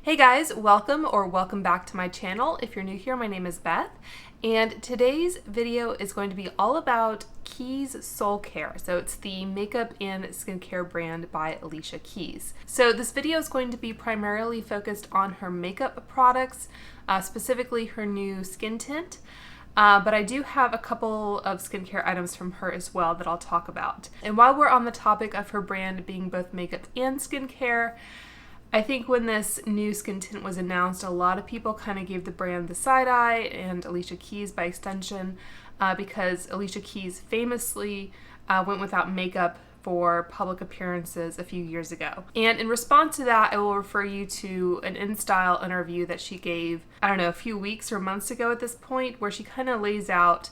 Hey guys, welcome back to my channel. If you're new here, my name is Beth, and today's video is going to be all about Keys Soulcare. So it's the makeup and skincare brand by Alicia Keys. So this video is going to be primarily focused on her makeup products, specifically her new skin tint. But I do have a couple of skincare items from her as well that I'll talk about. And while we're on the topic of her brand being both makeup and skincare, I think when this new skin tint was announced, a lot of people kind of gave the brand the side eye, and Alicia Keys by extension, because Alicia Keys famously went without makeup for public appearances a few years ago. And in response to that, I will refer you to an InStyle interview that she gave, I don't know, a few weeks or months ago at this point, where she kind of lays out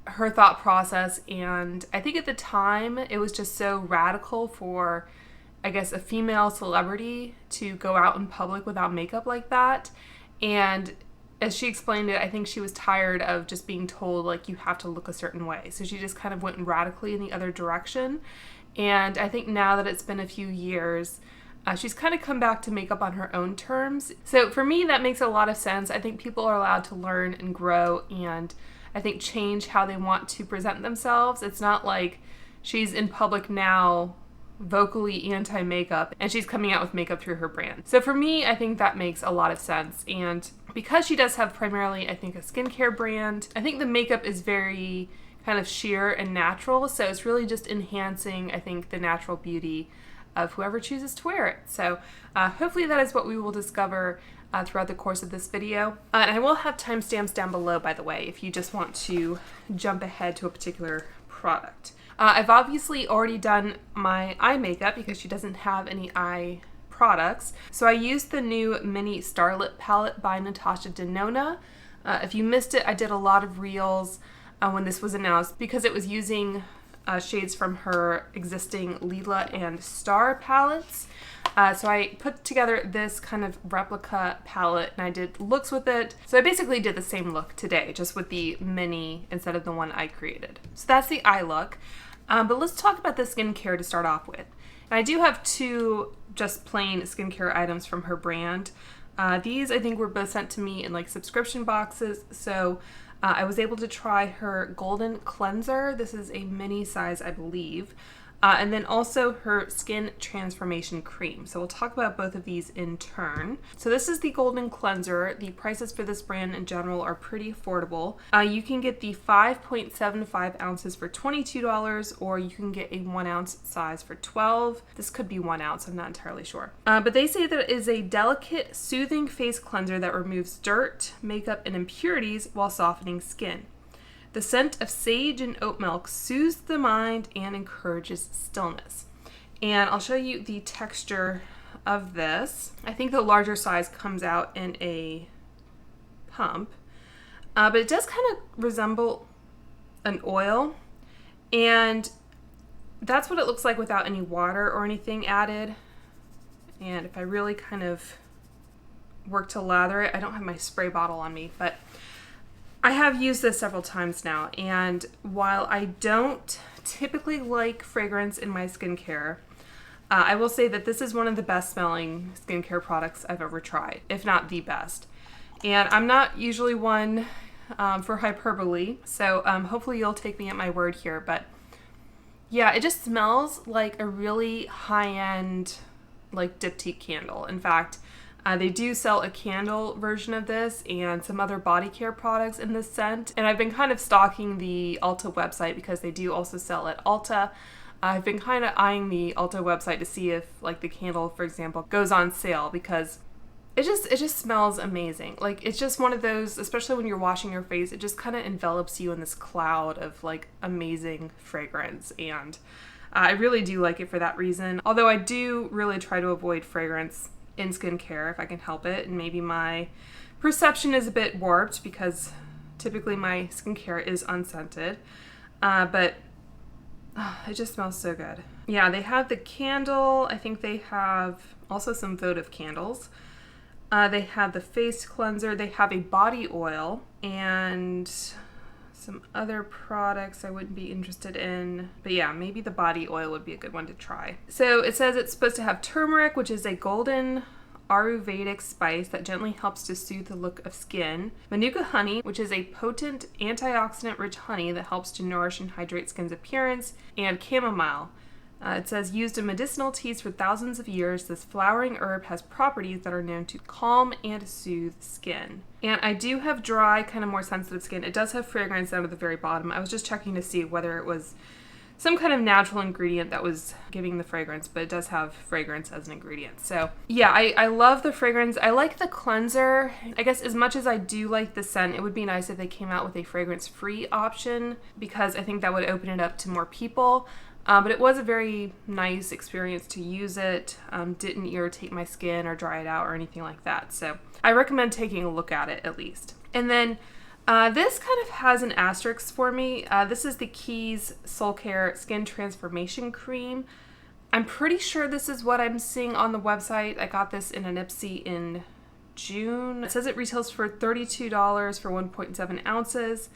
her thought process. And I think at the time, it was just so radical for, I guess, a female celebrity to go out in public without makeup like that. And as she explained it, I think she was tired of just being told, like, you have to look a certain way. So she just kind of went radically in the other direction. And I think now that it's been a few years, she's kind of come back to makeup on her own terms. So for me, that makes a lot of sense. I think people are allowed to learn and grow, and I think change how they want to present themselves. It's not like she's in public now vocally anti-makeup and she's coming out with makeup through her brand. So for me, I think that makes a lot of sense. And because she does have primarily, I think, a skincare brand, I think the makeup is very kind of sheer and natural. So it's really just enhancing, I think, the natural beauty of whoever chooses to wear it. So hopefully that is what we will discover throughout the course of this video. And I will have timestamps down below, by the way, if you just want to jump ahead to a particular product. I've obviously already done my eye makeup because she doesn't have any eye products. So I used the new mini Starlette palette by Natasha Denona. If you missed it, I did a lot of reels when this was announced because it was using shades from her existing Lila and Star palettes. So I put together this kind of replica palette and I did looks with it. So I basically did the same look today, just with the mini instead of the one I created. So that's the eye look. But let's talk about the skincare to start off with. And I do have two just plain skincare items from her brand. These I think were both sent to me in like subscription boxes. So I was able to try her Golden Cleanser. This is a mini size, I believe. And then also her Skin Transformation Cream. So we'll talk about both of these in turn. So this is the Golden Cleanser. The prices for this brand in general are pretty affordable. You can get the 5.75 ounces for $22, or you can get a 1 ounce size for $12. This could be 1 ounce, I'm not entirely sure. But they say that it is a delicate, soothing face cleanser that removes dirt, makeup, and impurities while softening skin. The scent of sage and oat milk soothes the mind and encourages stillness. And I'll show you the texture of this. I think the larger size comes out in a pump, but it does kind of resemble an oil. And that's what it looks like without any water or anything added. And if I really kind of work to lather it, I don't have my spray bottle on me, but I have used this several times now, and while I don't typically like fragrance in my skincare, I will say that this is one of the best smelling skincare products I've ever tried, if not the best. And I'm not usually one for hyperbole, so hopefully you'll take me at my word here, but yeah, it just smells like a really high-end, like, diptyque candle. In fact, they do sell a candle version of this and some other body care products in this scent. And I've been kind of stalking the Ulta website because they do also sell at Ulta. I've been kind of eyeing the Ulta website to see if, like, the candle, for example, goes on sale, because it just smells amazing. Like, it's just one of those, especially when you're washing your face, it just kind of envelops you in this cloud of, like, amazing fragrance. And I really do like it for that reason. Although I do really try to avoid fragrance in skincare if I can help it, and maybe my perception is a bit warped because typically my skincare is unscented, but it just smells so good. Yeah, they have the candle. I think they have also some votive candles. They have the face cleanser. They have a body oil and some other products I wouldn't be interested in, but yeah, maybe the body oil would be a good one to try. So it says it's supposed to have turmeric, which is a golden Ayurvedic spice that gently helps to soothe the look of skin. Manuka honey, which is a potent antioxidant-rich honey that helps to nourish and hydrate skin's appearance. And chamomile. It says, used in medicinal teas for thousands of years, this flowering herb has properties that are known to calm and soothe skin. And I do have dry, kind of more sensitive skin. It does have fragrance down at the very bottom. I was just checking to see whether it was some kind of natural ingredient that was giving the fragrance, but it does have fragrance as an ingredient. So yeah, I love the fragrance. I like the cleanser. I guess as much as I do like the scent, it would be nice if they came out with a fragrance-free option, because I think that would open it up to more people. But it was a very nice experience to use it. Didn't irritate my skin or dry it out or anything like that. So I recommend taking a look at it at least. And then this kind of has an asterisk for me. This is the Keys Soulcare Skin Transformation Cream. I'm pretty sure this is what I'm seeing on the website. I got this in an Ipsy in June. It says it retails for $32 for 1.7 ounces.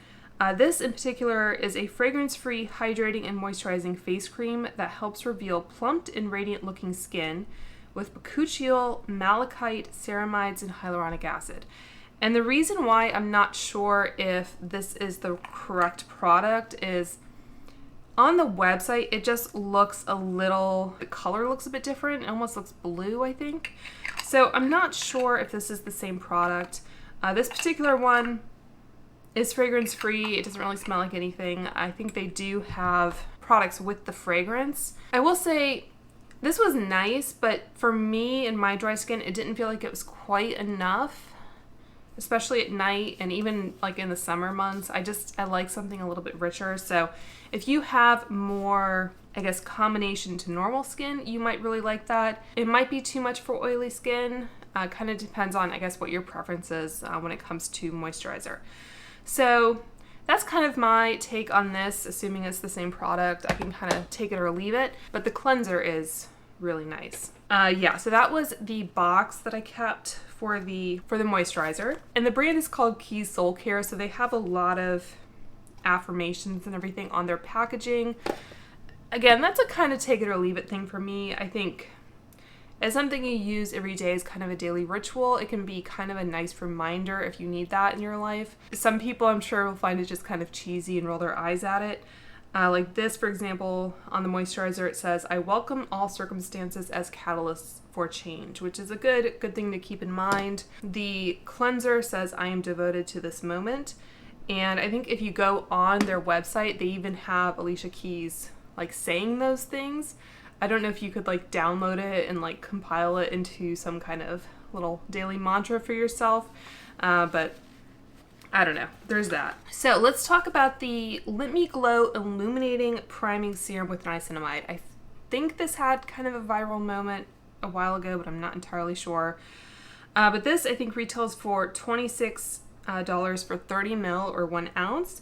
This in particular is a fragrance-free, hydrating, and moisturizing face cream that helps reveal plumped and radiant-looking skin with bakuchiol, malachite, ceramides, and hyaluronic acid. And the reason why I'm not sure if this is the correct product is on the website, it just looks a little, the color looks a bit different. It almost looks blue, I think. So I'm not sure if this is the same product. This particular one is fragrance free. It doesn't really smell like anything. I think they do have products with the fragrance. I will say this was nice, but for me and my dry skin, it didn't feel like it was quite enough, especially at night and even like in the summer months. I like something a little bit richer. So if you have more, I guess, combination to normal skin, you might really like that. It might be too much for oily skin. Kind of depends on, I guess, what your preference is when it comes to moisturizer. So that's kind of my take on this, assuming it's the same product. I can kind of take it or leave it, but the cleanser is really nice. Yeah, so that was the box that I kept for the moisturizer. And the brand is called Keys Soulcare, so they have a lot of affirmations and everything on their packaging. Again, that's a kind of take it or leave it thing for me. I think as something you use every day as kind of a daily ritual, it can be kind of a nice reminder if you need that in your life. Some people, I'm sure, will find it just kind of cheesy and roll their eyes at it. Like this, for example, on the moisturizer, it says, "I welcome all circumstances as catalysts for change," which is a good thing to keep in mind. The cleanser says, "I am devoted to this moment." And I think if you go on their website, they even have Alicia Keys like saying those things. I don't know if you could like download it and like compile it into some kind of little daily mantra for yourself, but I don't know. There's that. So let's talk about the Let Me Glow Illuminating Priming Serum with Niacinamide. I think this had kind of a viral moment a while ago, but I'm not entirely sure. But this I think retails for $26 for 30 ml or 1 ounce.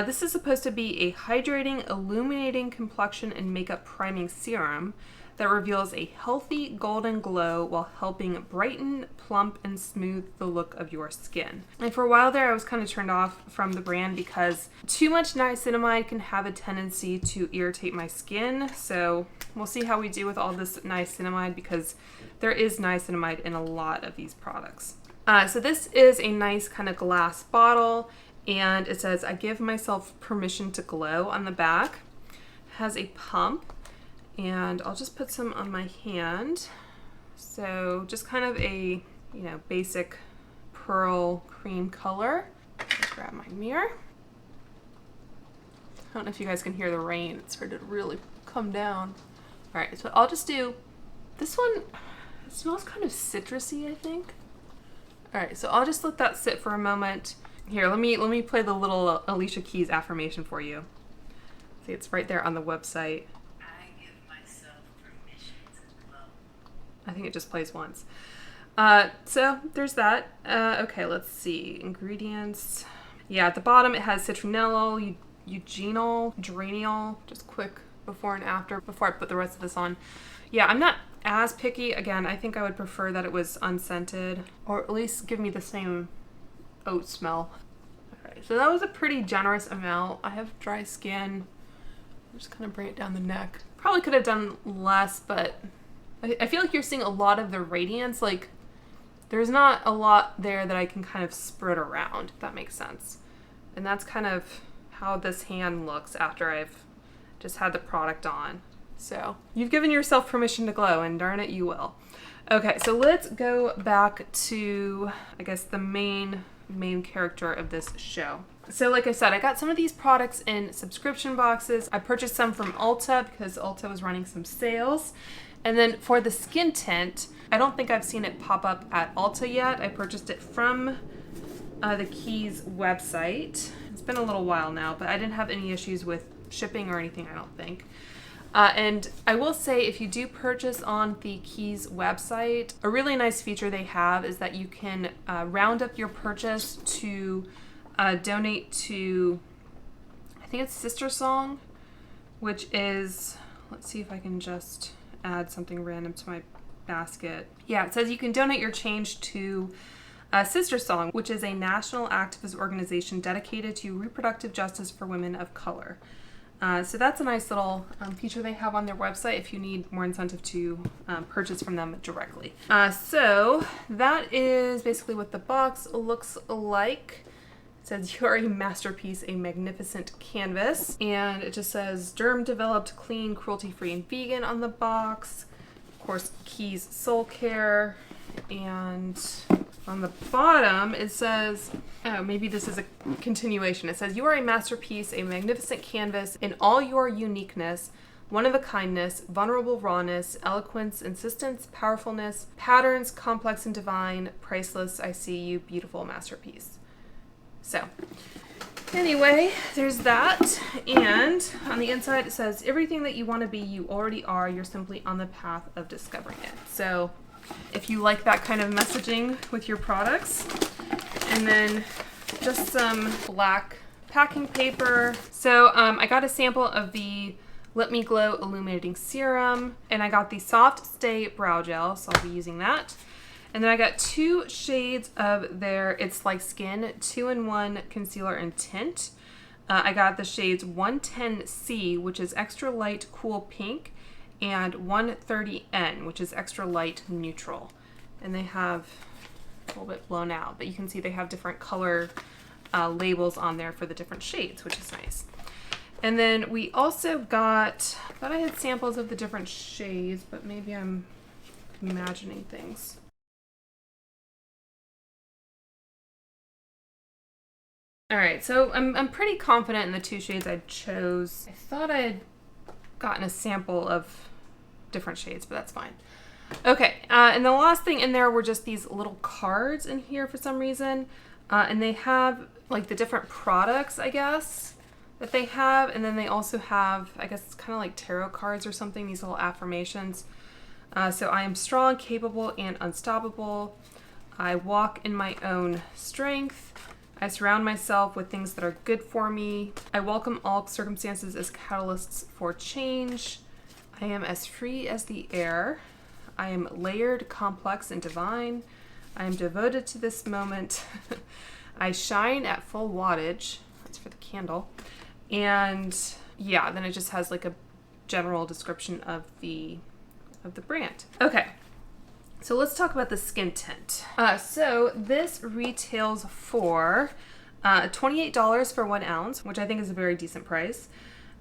This is supposed to be a hydrating, illuminating complexion and makeup priming serum that reveals a healthy golden glow while helping brighten, plump, and smooth the look of your skin. And for a while there, I was kind of turned off from the brand because too much niacinamide can have a tendency to irritate my skin. So we'll see how we do with all this niacinamide, because there is niacinamide in a lot of these products. So this is a nice kind of glass bottle. And it says, "I give myself permission to glow" on the back. It has a pump, and I'll just put some on my hand. So just kind of a, basic pearl cream color. Grab my mirror. I don't know if you guys can hear the rain. It started to really come down. All right, so I'll just do this one. It smells kind of citrusy, I think. All right, so I'll just let that sit for a moment. Here, let me play the little Alicia Keys affirmation for you. See, it's right there on the website. I give myself permission to glow. I think it just plays once. So there's that. Okay, let's see. Ingredients. Yeah, at the bottom it has citronellol, eugenol, geraniol. Just quick before and after before I put the rest of this on. Yeah, I'm not as picky. Again, I think I would prefer that it was unscented, or at least give me the same oat smell. Alright, so that was a pretty generous amount. I have dry skin. I'm just kind of bring it down the neck. Probably could have done less, but I feel like you're seeing a lot of the radiance. Like there's not a lot there that I can kind of spread around, if that makes sense. And that's kind of how this hand looks after I've just had the product on. So you've given yourself permission to glow, and darn it, you will. Okay, so let's go back to, I guess, the main character of this show. So like I said, I got some of these products in subscription boxes. I purchased some from Ulta because Ulta was running some sales. And then for the skin tint, I don't think I've seen it pop up at Ulta yet. I purchased it from the Keys website. It's been a little while now, but I didn't have any issues with shipping or anything, I don't think. And I will say, if you do purchase on the Keys website, a really nice feature they have is that you can round up your purchase to donate to, I think it's Sister Song, which is, let's see if I can just add something random to my basket. Yeah, it says you can donate your change to Sister Song, which is a national activist organization dedicated to reproductive justice for women of color. So that's a nice little feature they have on their website if you need more incentive to purchase from them directly. So that is basically what the box looks like. It says, "You are a masterpiece, a magnificent canvas." And it just says, "Derm developed, clean, cruelty-free, and vegan" on the box. Of course, Keys Soulcare. And on the bottom, it says, oh, maybe this is a continuation. It says, "You are a masterpiece, a magnificent canvas in all your uniqueness, one-of-a-kindness, vulnerable rawness, eloquence, insistence, powerfulness, patterns, complex and divine, priceless, I see you, beautiful masterpiece." So anyway, there's that. And on the inside, it says, "Everything that you want to be, you already are. You're simply on the path of discovering it." So if you like that kind of messaging with your products. And then just some black packing paper. So I got a sample of the Let Me Glow Illuminating Serum, and I got the Soft Stay Brow Gel, so I'll be using that. And then I got 2 shades of their It's Like Skin 2-in-1 Concealer and Tint. I got the shades 110C, which is extra light cool pink, and 130N, which is extra light neutral. And they have a little bit blown out, but you can see they have different color labels on there for the different shades, which is nice. And then we also got, I thought I had samples of the different shades, but maybe I'm imagining things. All right, so I'm pretty confident in the 2 shades I chose. I thought I had gotten a sample of different shades, but that's fine. Okay, and the last thing in there were just these little cards in here for some reason. And they have like the different products, I guess, that they have. And then they also have, I guess it's kind of like tarot cards or something, these little affirmations. So I am strong, capable, and unstoppable. I walk in my own strength. I surround myself with things that are good for me. I welcome all circumstances as catalysts for change. I am as free as the air. I am layered, complex, and divine. I am devoted to this moment. I shine at full wattage. That's for the candle. And yeah, then it just has like a general description of the brand. Okay. So let's talk about the skin tint. So this retails for $28 for 1 ounce, which I think is a very decent price.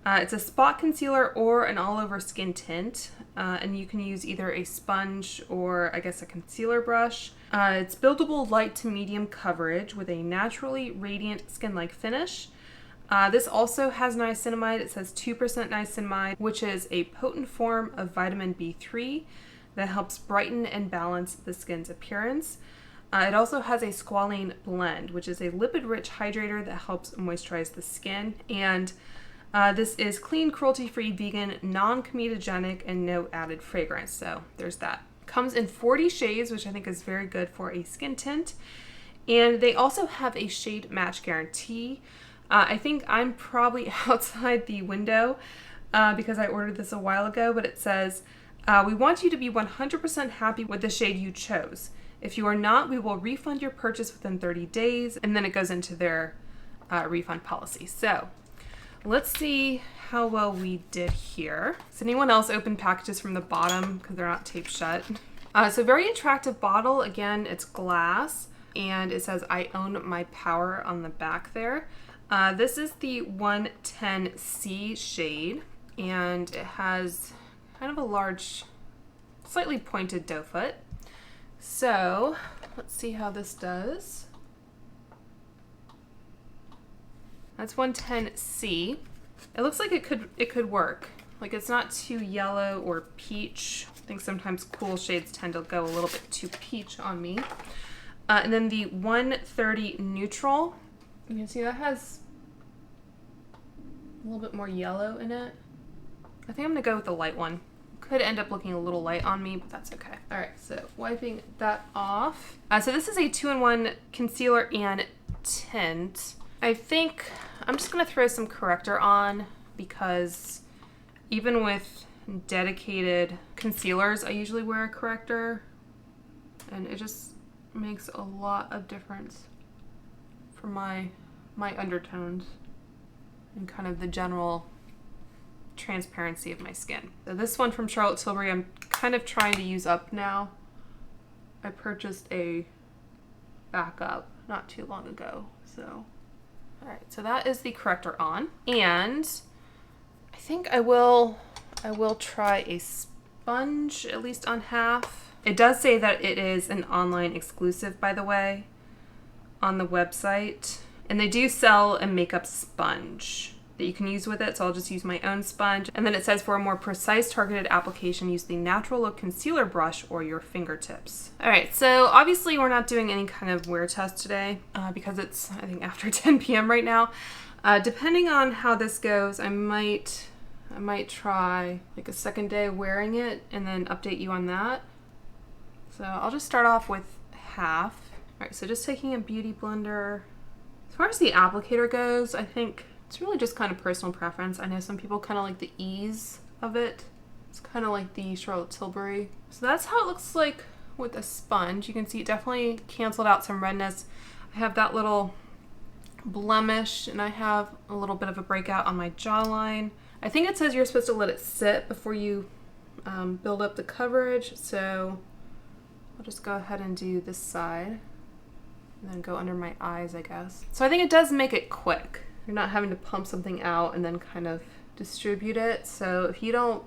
It's a spot concealer or an all-over skin tint, and you can use either a sponge or I guess a concealer brush. It's buildable light to medium coverage with a naturally radiant skin-like finish. This also has niacinamide. It says 2% niacinamide, which is a potent form of vitamin B3 that helps brighten and balance the skin's appearance. It also has a squalane blend, which is a lipid-rich hydrator that helps moisturize the skin. And this is clean, cruelty-free, vegan, non-comedogenic, and no added fragrance. So there's that. Comes in 40 shades, which I think is very good for a skin tint. And they also have a shade match guarantee. I think I'm probably outside the window because I ordered this a while ago, but it says, we want you to be 100% happy with the shade you chose. If you are not, we will refund your purchase within 30 days. And then it goes into their refund policy. So let's see how well we did here. Does anyone else open packages from the bottom because they're not taped shut? So very attractive bottle. Again, it's glass, and it says I own my power on the back there. This is the 110C shade, and it has kind of a large, slightly pointed doe foot. So let's see how this does. That's 110C. It looks like it could work. Like, it's not too yellow or peach. I think sometimes cool shades tend to go a little bit too peach on me. And then the 130 neutral. You can see that has a little bit more yellow in it. I think I'm gonna go with the light one. Could end up looking a little light on me, but that's okay. All right, so wiping that off. So this is a 2-in-1 concealer and tint. I think I'm just gonna throw some corrector on because even with dedicated concealers, I usually wear a corrector, and it just makes a lot of difference for my undertones and kind of the general transparency of my skin. So this one from Charlotte Tilbury, I'm kind of trying to use up now. I purchased a backup not too long ago, so. All right, so that is the corrector on, and I think I will try a sponge, at least on half. It does say that it is an online exclusive, by the way, on the website, and they do sell a makeup sponge that you can use with it, so I'll just use my own sponge. And then it says for a more precise targeted application, use the Natural Look concealer brush or your fingertips. All right, so obviously we're not doing any kind of wear test today because it's, I think, after 10 p.m. right now. Depending on how this goes, I might try like a second day wearing it and then update you on that. So I'll just start off with half. All right, so just taking a beauty blender. As far as the applicator goes, I think it's really just kind of personal preference. I know some people kind of like the ease of it. It's kind of like the Charlotte Tilbury. So that's how it looks like with a sponge. You can see it definitely canceled out some redness. I have that little blemish, and I have a little bit of a breakout on my jawline. I think it says you're supposed to let it sit before you build up the coverage. So I'll just go ahead and do this side and then go under my eyes, I guess. So I think it does make it quick. You're not having to pump something out and then kind of distribute it. So if you don't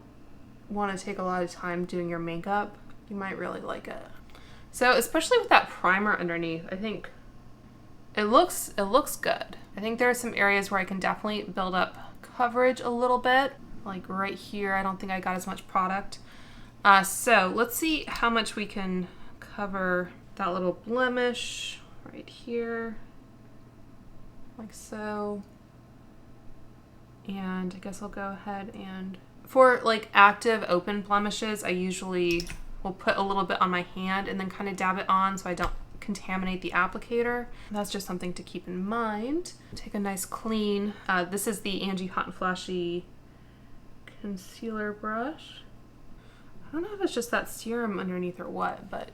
want to take a lot of time doing your makeup, you might really like it. So especially with that primer underneath, I think it looks good. I think there are some areas where I can definitely build up coverage a little bit. Like right here, I don't think I got as much product. So let's see how much we can cover that little blemish right here. Like so. And I guess I'll go ahead and, for like active open blemishes, I usually will put a little bit on my hand and then kind of dab it on so I don't contaminate the applicator. That's just something to keep in mind. Take a nice clean, this is the Angie Hot and Flashy concealer brush. I don't know if it's just that serum underneath or what, but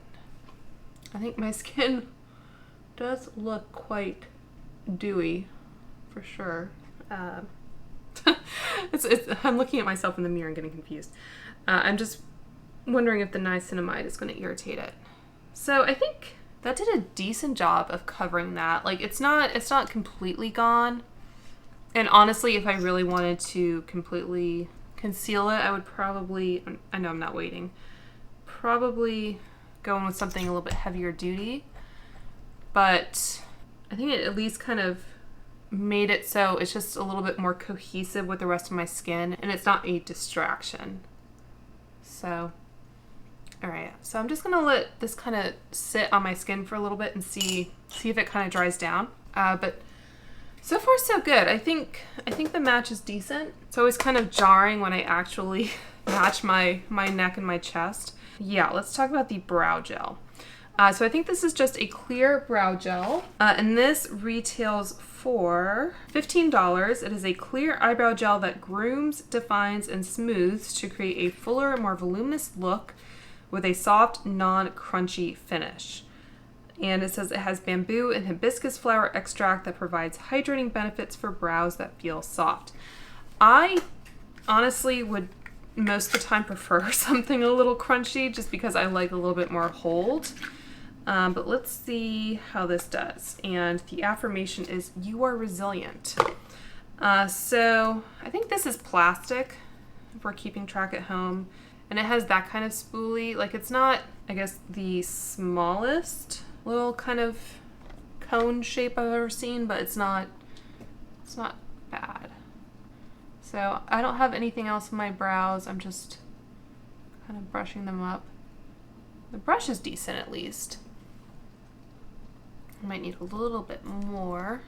I think my skin does look quite dewy for sure. I'm looking at myself in the mirror and getting confused. I'm just wondering if the niacinamide is going to irritate it. So I think that did a decent job of covering that. Like it's not completely gone. And honestly, if I really wanted to completely conceal it, I would probably, I know I'm not waiting, probably go in with something a little bit heavier duty. But I think it at least kind of made it so it's just a little bit more cohesive with the rest of my skin and it's not a distraction. So, all right. So I'm just gonna let this kind of sit on my skin for a little bit and see if it kind of dries down. But so far so good. I think the match is decent. It's always kind of jarring when I actually match my neck and my chest. Yeah, let's talk about the brow gel. So I think this is just a clear brow gel, and this retails for $15. It is a clear eyebrow gel that grooms, defines, and smooths to create a fuller, more voluminous look with a soft, non-crunchy finish. And it says it has bamboo and hibiscus flower extract that provides hydrating benefits for brows that feel soft. I honestly would most of the time prefer something a little crunchy just because I like a little bit more hold. But let's see how this does. And the affirmation is, you are resilient. So I think this is plastic if we're keeping track at home. And it has that kind of spoolie. Like, it's not, I guess, the smallest little kind of cone shape I've ever seen, but it's not bad. So I don't have anything else in my brows. I'm just kind of brushing them up. The brush is decent at least. I might need a little bit more.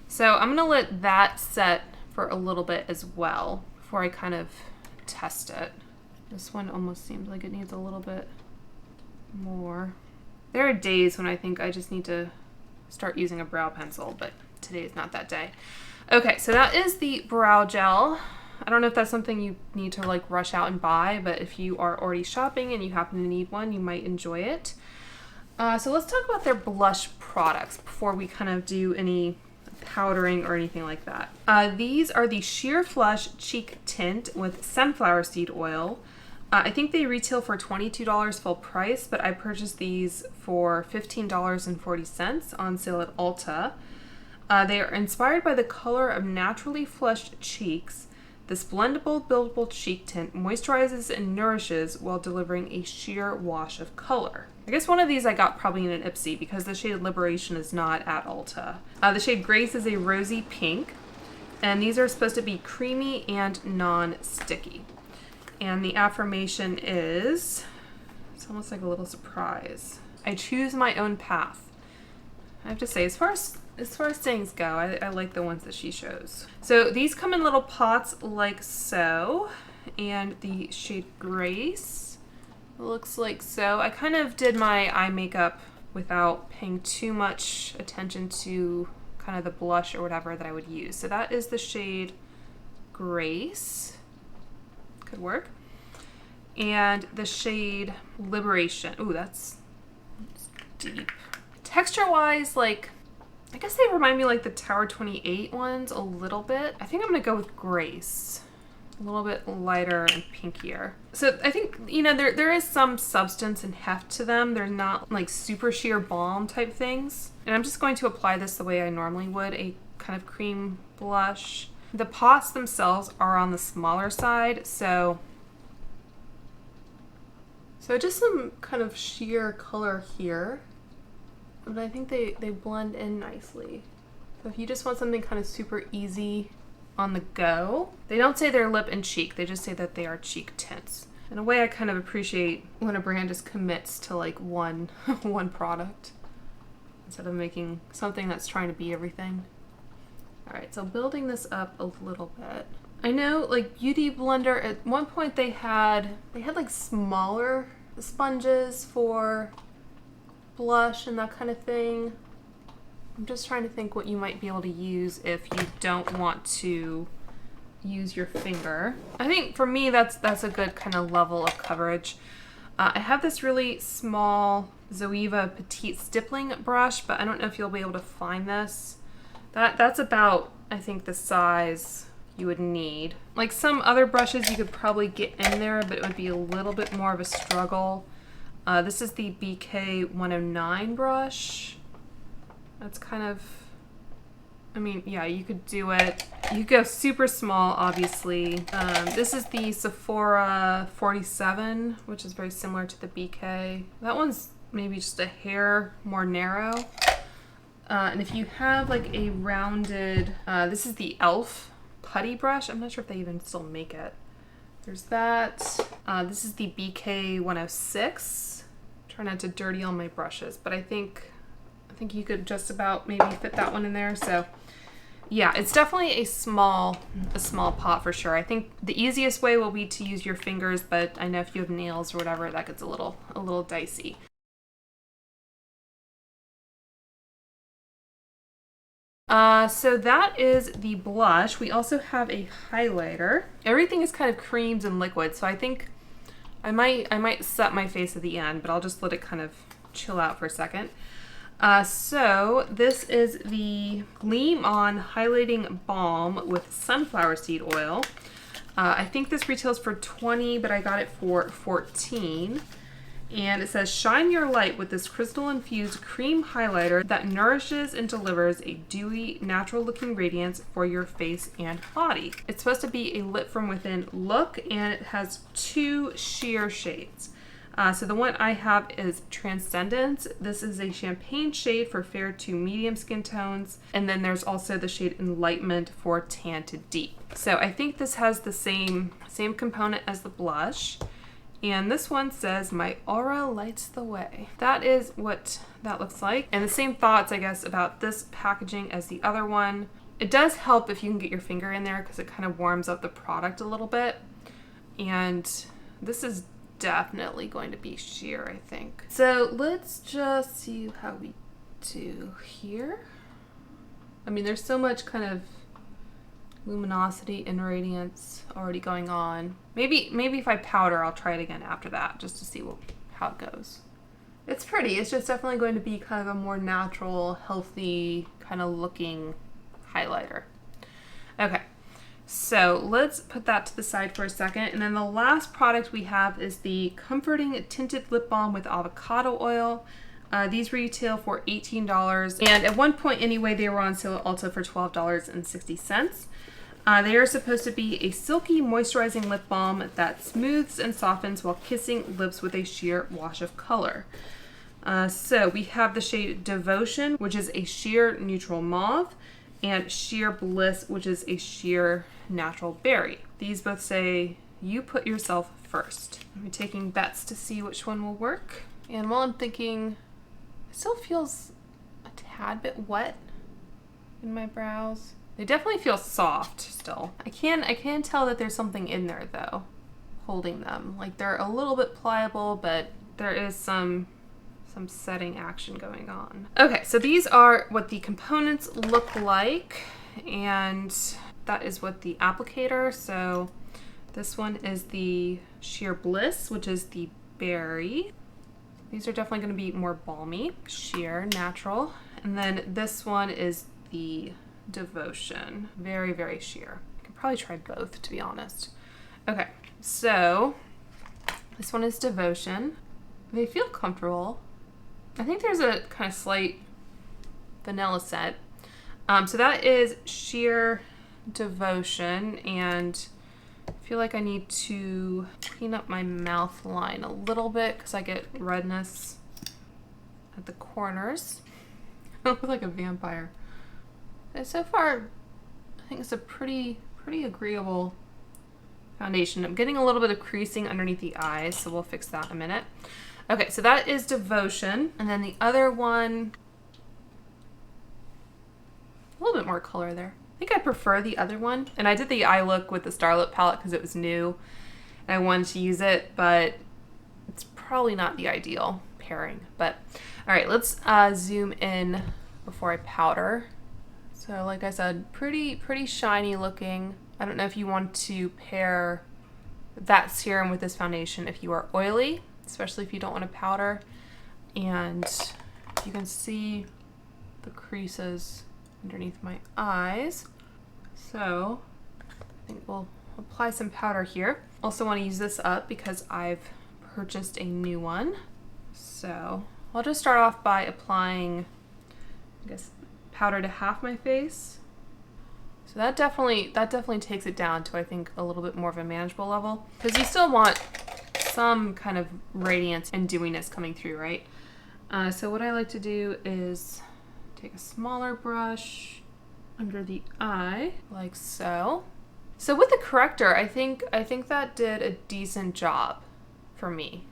So I'm gonna let that set for a little bit as well before I kind of test it. This one almost seems like it needs a little bit more. There are days when I think I just need to start using a brow pencil, but today is not that day. Okay, so that is the brow gel. I don't know if that's something you need to like rush out and buy, but if you are already shopping and you happen to need one, you might enjoy it. So let's talk about their blush products before we kind of do any powdering or anything like that. These are the Sheer Flush Cheek Tint with sunflower seed oil. I think they retail for $22 full price, but I purchased these for $15.40 on sale at Ulta. They are inspired by the color of naturally flushed cheeks. This blendable, buildable cheek tint moisturizes and nourishes while delivering a sheer wash of color. I guess one of these I got probably in an Ipsy because the shade Liberation is not at Ulta. The shade Grace is a rosy pink, and these are supposed to be creamy and non-sticky. And the affirmation is, it's almost like a little surprise. I choose my own path. I have to say, as far as things go, I like the ones that she shows. So these come in little pots like so, and the shade Grace looks like so. I kind of did my eye makeup without paying too much attention to kind of the blush or whatever that I would use. So that is the shade Grace. Could work. And the shade Liberation. Ooh, that's deep. Texture-wise, like, I guess they remind me like the Tower 28 ones a little bit. I think I'm gonna go with Grace. A little bit lighter and pinkier. So I think, you know, there is some substance and heft to them. They're not like super sheer balm type things. And I'm just going to apply this the way I normally would, a kind of cream blush. The pots themselves are on the smaller side, so just some kind of sheer color here. But I think they blend in nicely. So if you just want something kind of super easy on the go, they don't say they're lip and cheek, they just say that they are cheek tints. In a way, I kind of appreciate when a brand just commits to like one product instead of making something that's trying to be everything. All right, so building this up a little bit. I know like Beauty Blender, at one point they had like smaller sponges for blush and that kind of thing. I'm just trying to think what you might be able to use if you don't want to use your finger. I think for me that's a good kind of level of coverage. I have this really small Zoeva Petite stippling brush, but I don't know if you'll be able to find this. That's about, I think, the size you would need. Like some other brushes you could probably get in there, but it would be a little bit more of a struggle. This is the BK 109 brush. That's kind of, I mean, yeah, you could do it. You could go super small, obviously. This is the Sephora 47, which is very similar to the BK. That one's maybe just a hair more narrow. And if you have like a rounded, this is the e.l.f. putty brush. I'm not sure if they even still make it. There's that. This is the BK 106. Try not to dirty all my brushes, but I think you could just about maybe fit that one in there. So yeah, it's definitely a small pot for sure. I think the easiest way will be to use your fingers, but I know if you have nails or whatever, that gets a little dicey. So that is the blush. We also have a highlighter. Everything is kind of creams and liquids, so I think I might set my face at the end, but I'll just let it kind of chill out for a second. So this is the Gleam On Highlighting Balm with sunflower seed oil. I think this retails for $20, but I got it for $14. And it says, shine your light with this crystal-infused cream highlighter that nourishes and delivers a dewy, natural-looking radiance for your face and body. It's supposed to be a lit from within look, and it has 2 sheer shades. So the one I have is Transcendence. This is a champagne shade for fair to medium skin tones. And then there's also the shade Enlightenment for tan to deep. So I think this has the same component as the blush. And this one says, my aura lights the way. That is what that looks like. And the same thoughts, I guess, about this packaging as the other one. It does help if you can get your finger in there because it kind of warms up the product a little bit. And this is definitely going to be sheer, I think. So let's just see how we do here. I mean, there's so much kind of luminosity and radiance already going on. Maybe if I powder, I'll try it again after that just to see how it goes. It's pretty. It's just definitely going to be kind of a more natural, healthy kind of looking highlighter. Okay, so let's put that to the side for a second. And then the last product we have is the Comforting Tinted Lip Balm with avocado oil. These retail for $18. And at one point anyway, they were on sale at Ulta for $12.60. They are supposed to be a silky, moisturizing lip balm that smooths and softens while kissing lips with a sheer wash of color. So we have the shade Devotion, which is a sheer neutral mauve, and Sheer Bliss, which is a sheer natural berry. These both say, you put yourself first. I'm taking bets to see which one will work. And while I'm thinking, it still feels a tad bit wet in my brows. They definitely feel soft still. I can tell that there's something in there though, holding them. Like they're a little bit pliable, but there is some setting action going on. Okay, so these are what the components look like, and that is what the applicator. So this one is the Sheer Bliss, which is the berry. These are definitely going to be more balmy, sheer, natural. And then this one is the Devotion. Very, very sheer. I could probably try both, to be honest. Okay, so this one is Devotion. They feel comfortable. I think there's a kind of slight vanilla scent. So that is Sheer Devotion, and I feel like I need to clean up my mouth line a little bit because I get redness at the corners. I look like a vampire. So far, I think it's a pretty agreeable foundation. I'm getting a little bit of creasing underneath the eyes, so we'll fix that in a minute. Okay, so that is Devotion. And then the other one, a little bit more color there. I think I prefer the other one. And I did the eye look with the Starlette palette because it was new and I wanted to use it, but it's probably not the ideal pairing. But all right, let's zoom in before I powder. So like I said, pretty shiny looking. I don't know if you want to pair that serum with this foundation if you are oily, especially if you don't want to powder. And you can see the creases underneath my eyes. So I think we'll apply some powder here. Also want to use this up because I've purchased a new one. So I'll just start off by applying, I guess, powder to half my face. So that definitely takes it down to, I think, a little bit more of a manageable level, because you still want some kind of radiance and dewiness coming through, right? So what I like to do is take a smaller brush under the eye, like so. So with the corrector, I think that did a decent job for me.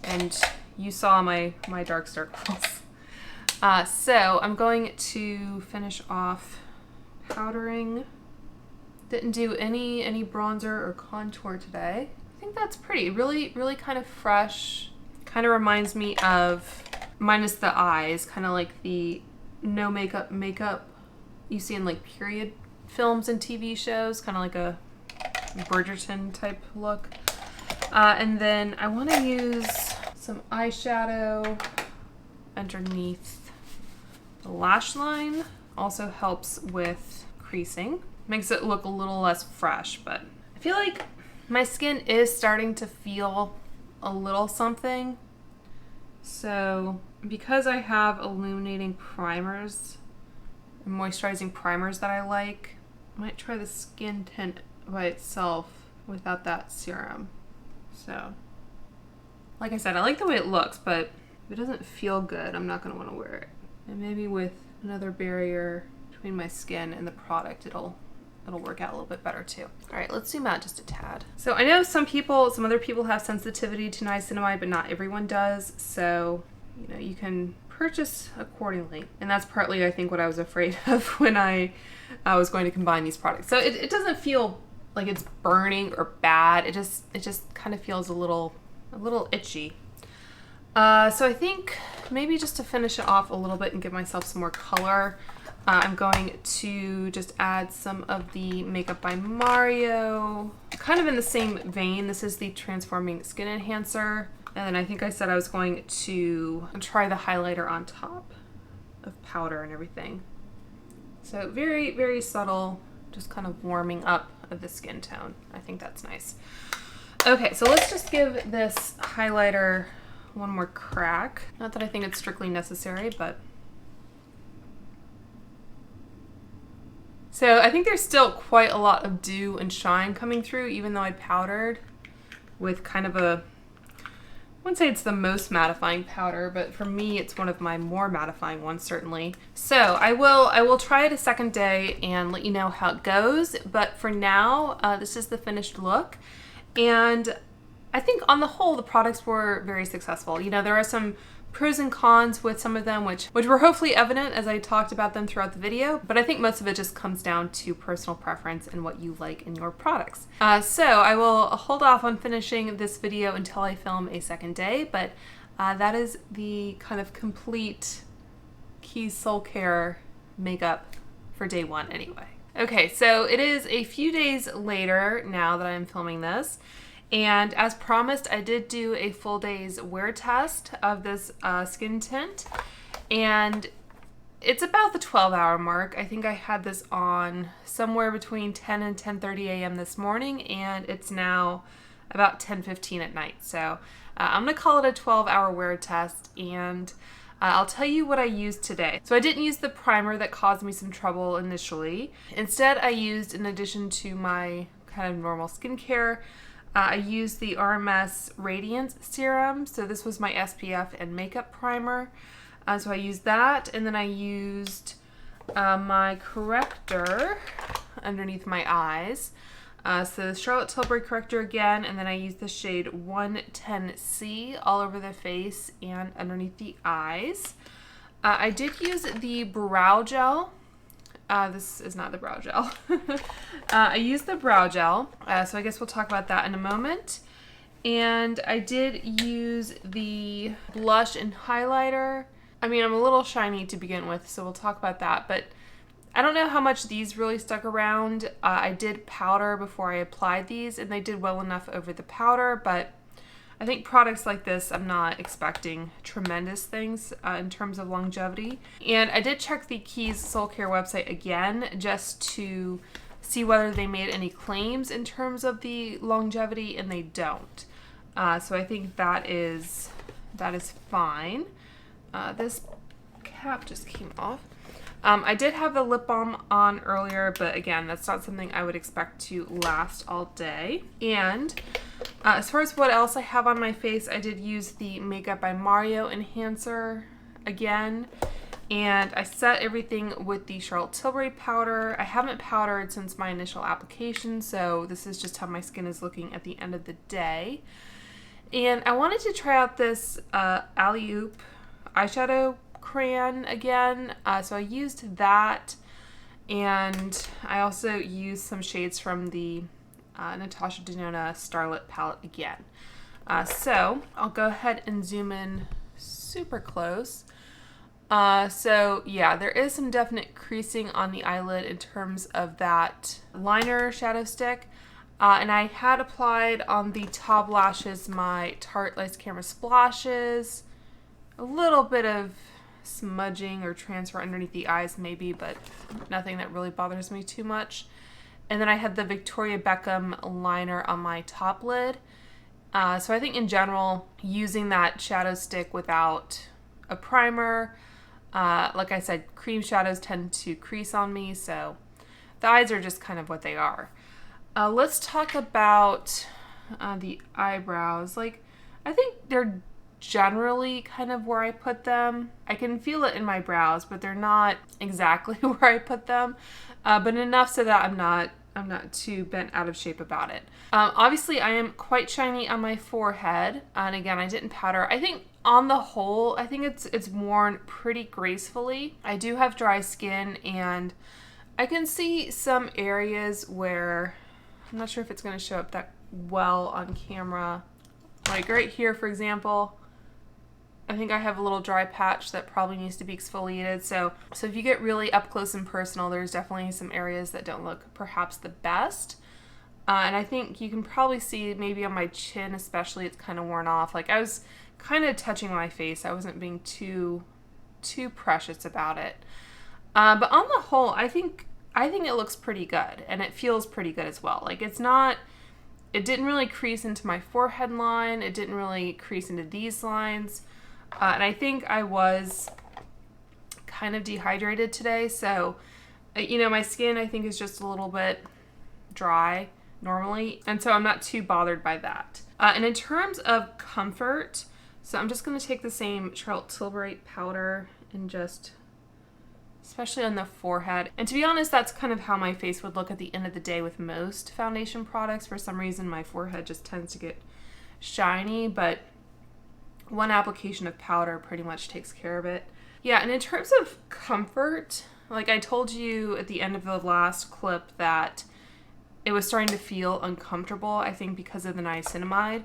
And you saw my dark circles. So I'm going to finish off powdering. Didn't do any bronzer or contour today. I think that's pretty. Really kind of fresh. Kind of reminds me of, minus the eyes, kind of like the no makeup you see in like period films and TV shows, kind of like a Bridgerton type look. And then I want to use some eyeshadow underneath The lash line also helps with creasing. Makes it look a little less fresh, but I feel like my skin is starting to feel a little something. So because I have illuminating primers and moisturizing primers that I like, I might try the skin tint by itself without that serum. So like I said, I like the way it looks, but if it doesn't feel good, I'm not going to want to wear it. And maybe with another barrier between my skin and the product, it'll work out a little bit better too. All right, let's zoom out just a tad. So I know some other people have sensitivity to niacinamide, but not everyone does. So, you know, you can purchase accordingly. And that's partly, I think, what I was afraid of when I was going to combine these products. So it doesn't feel like it's burning or bad. It just kind of feels a little itchy. So I think maybe just to finish it off a little bit and give myself some more color, I'm going to just add some of the Makeup by Mario. Kind of in the same vein, this is the Transforming Skin Enhancer. And then I think I said I was going to try the highlighter on top of powder and everything. So very, very subtle, just kind of warming up of the skin tone. I think that's nice. Okay, so let's just give this highlighter one more crack. Not that I think it's strictly necessary, but... So I think there's still quite a lot of dew and shine coming through, even though I powdered with kind of a... I wouldn't say it's the most mattifying powder, but for me, it's one of my more mattifying ones, certainly. So I will try it a second day and let you know how it goes. But for now, this is the finished look. And I think on the whole, the products were very successful. You know, there are some pros and cons with some of them, which were hopefully evident as I talked about them throughout the video, but I think most of it just comes down to personal preference and what you like in your products. So I will hold off on finishing this video until I film a second day, but that is the kind of complete Keys Soulcare makeup for day one anyway. Okay, so it is a few days later now that I'm filming this. And as promised, I did do a full day's wear test of this skin tint. And it's about the 12-hour mark. I think I had this on somewhere between 10 and 10:30 a.m. this morning, and it's now about 10:15 at night. So I'm gonna call it a 12-hour wear test, and I'll tell you what I used today. So I didn't use the primer that caused me some trouble initially. Instead, I used, in addition to my kind of normal skincare, I used the RMS Radiance Serum. So this was my SPF and makeup primer. So I used that, and then I used my corrector underneath my eyes. So the Charlotte Tilbury corrector again, and then I used the shade 110C all over the face and underneath the eyes. I did use the brow gel. This is not the brow gel. I used the brow gel, so I guess we'll talk about that in a moment. And I did use the blush and highlighter. I mean, I'm a little shiny to begin with, so we'll talk about that, but I don't know how much these really stuck around. I did powder before I applied these, and they did well enough over the powder, but I think products like this, I'm not expecting tremendous things in terms of longevity. And I did check the Keys Soulcare website again just to see whether they made any claims in terms of the longevity, and they don't. So I think that is fine. This cap just came off. I did have the lip balm on earlier, but again, that's not something I would expect to last all day. And as far as what else I have on my face, I did use the Makeup by Mario Enhancer again. And I set everything with the Charlotte Tilbury powder. I haven't powdered since my initial application, so this is just how my skin is looking at the end of the day. And I wanted to try out this Alley-Oop eyeshadow crayon again, so I used that, and I also used some shades from the Natasha Denona Starlette palette again. So I'll go ahead and zoom in super close. So yeah, there is some definite creasing on the eyelid in terms of that liner shadow stick. And I had applied on the top lashes my Tarte Lights Camera Splashes, a little bit of smudging or transfer underneath the eyes maybe, but nothing that really bothers me too much. And then I had the Victoria Beckham liner on my top lid. So I think in general, using that shadow stick without a primer, like I said, cream shadows tend to crease on me, so the eyes are just kind of what they are. Let's talk about the eyebrows. Like, I think they're generally kind of where I put them. I can feel it in my brows, but they're not exactly where I put them, but enough so that I'm not too bent out of shape about it. Obviously, I am quite shiny on my forehead, and again, I didn't powder. I think on the whole, I think it's worn pretty gracefully. I do have dry skin, and I can see some areas where I'm not sure if it's going to show up that well on camera. Like right here, for example, I think I have a little dry patch that probably needs to be exfoliated. So if you get really up close and personal, there's definitely some areas that don't look perhaps the best. And I think you can probably see maybe on my chin especially, it's kind of worn off. Like I was kind of touching my face. I wasn't being too precious about it. But on the whole, I think it looks pretty good, and it feels pretty good as well. Like it didn't really crease into my forehead line. It didn't really crease into these lines. And I think I was kind of dehydrated today. So, my skin I think is just a little bit dry normally. And so I'm not too bothered by that. And in terms of comfort, so I'm just going to take the same Charlotte Tilbury powder and just, especially on the forehead. And to be honest, that's kind of how my face would look at the end of the day with most foundation products. For some reason, my forehead just tends to get shiny, but one application of powder pretty much takes care of it. Yeah, and in terms of comfort, like I told you at the end of the last clip that it was starting to feel uncomfortable, I think because of the niacinamide.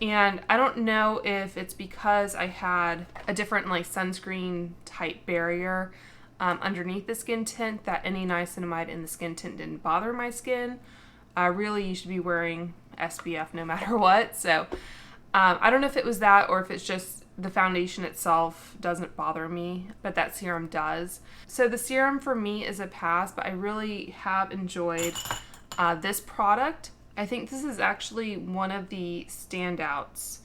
And I don't know if it's because I had a different like sunscreen type barrier underneath the skin tint that any niacinamide in the skin tint didn't bother my skin. Really, you should be wearing SPF no matter what. So I don't know if it was that or if it's just the foundation itself doesn't bother me, but that serum does. So the serum for me is a pass, but I really have enjoyed this product. I think this is actually one of the standouts,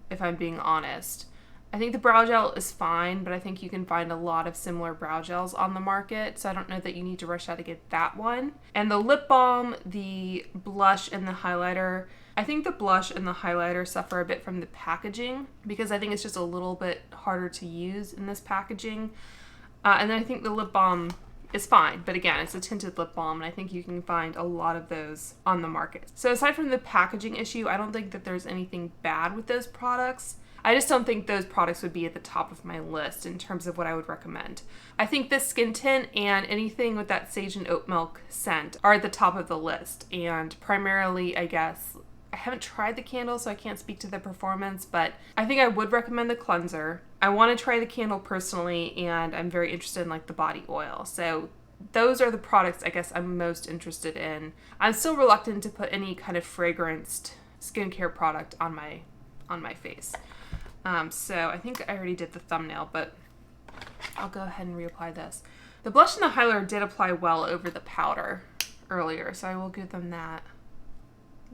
if I'm being honest. I think the brow gel is fine, but I think you can find a lot of similar brow gels on the market, so I don't know that you need to rush out to get that one. And the lip balm, the blush, and the highlighter, I think the blush and the highlighter suffer a bit from the packaging because I think it's just a little bit harder to use in this packaging. And then I think the lip balm is fine, but again, it's a tinted lip balm, and I think you can find a lot of those on the market. So aside from the packaging issue, I don't think that there's anything bad with those products. I just don't think those products would be at the top of my list in terms of what I would recommend. I think this skin tint and anything with that sage and oat milk scent are at the top of the list. And primarily, I guess, I haven't tried the candle, so I can't speak to the performance, but I think I would recommend the cleanser. I want to try the candle personally, and I'm very interested in like the body oil. So those are the products I guess I'm most interested in. I'm still reluctant to put any kind of fragranced skincare product on my face. So I think I already did the thumbnail, but I'll go ahead and reapply this. The blush and the highlighter did apply well over the powder earlier, so I will give them that.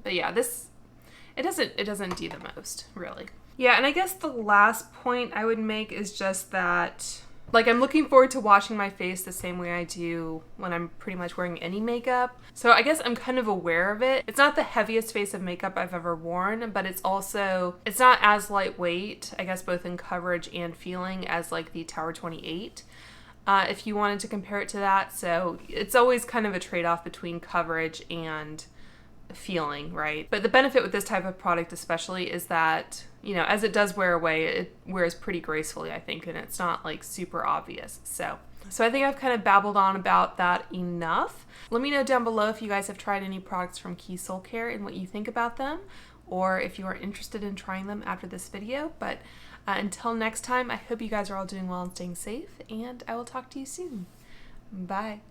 But yeah, it doesn't do the most, really. Yeah, and I guess the last point I would make is just that, like, I'm looking forward to washing my face the same way I do when I'm pretty much wearing any makeup. So I guess I'm kind of aware of it. It's not the heaviest face of makeup I've ever worn, but it's not as lightweight, I guess, both in coverage and feeling as like the Tower 28. If you wanted to compare it to that. So it's always kind of a trade-off between coverage and feeling, right? But the benefit with this type of product especially is that, as it does wear away, it wears pretty gracefully, I think, and it's not like super obvious. So I think I've kind of babbled on about that enough. Let me know down below if you guys have tried any products from Soulcare and what you think about them, or if you are interested in trying them after this video. But until next time, I hope you guys are all doing well and staying safe, and I will talk to you soon. Bye.